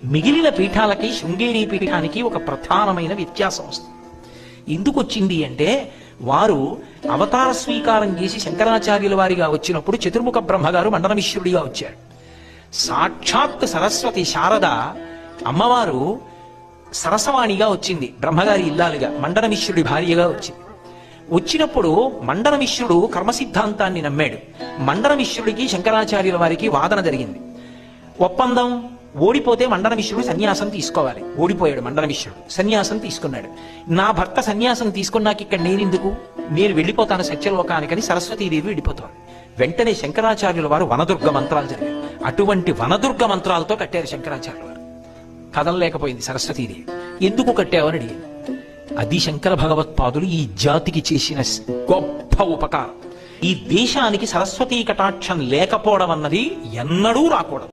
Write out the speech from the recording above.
మిగిలిన పీఠాలకి శృంగేరి పీఠానికి ఒక ప్రధానమైన వ్యత్యాసం వస్తుంది. ఎందుకు వచ్చింది అంటే, వారు అవతార స్వీకారం చేసి శంకరాచార్యుల వారిగా వచ్చినప్పుడు చతుర్ముఖ బ్రహ్మగారు మండనమిశ్రుడిగా వచ్చారు. సాక్షాత్ సరస్వతి శారద అమ్మవారు సరసవాణిగా వచ్చింది, బ్రహ్మగారి ఇల్లాలుగా మండనమిశ్రుడి భార్యగా వచ్చింది. వచ్చినప్పుడు మండనమిశ్రుడు కర్మసిద్ధాంతాన్ని నమ్మాడు. మండనమిశ్రుడికి శంకరాచార్యుల వారికి వాదన జరిగింది. ఒప్పందం, ఓడిపోతే మండనమిశ్రుడు సన్యాసం తీసుకోవాలి. ఓడిపోయాడు మండనమిశ్రుడు, సన్యాసం తీసుకున్నాడు. నా భర్త సన్యాసం తీసుకున్నాక ఇక్కడ నేనెందుకు, నేను వెళ్ళిపోతాను సత్యలోకానికని సరస్వతీదేవి వెళ్ళిపోతాను. వెంటనే శంకరాచార్యుల వారు వనదుర్గ మంత్రాలు జరిగాయి. అటువంటి వనదుర్గ మంత్రాలతో కట్టారు శంకరాచార్యుల వారు. కదలలేకపోయింది సరస్వతీదేవి. ఎందుకు కట్టావని అడిగింది. అది శంకర భగవత్పాదులు ఈ జాతికి చేసిన గొప్ప ఉపకారం. ఈ దేశానికి సరస్వతీ కటాక్షం లేకపోవడం అన్నది ఎన్నడూ రాకూడదు.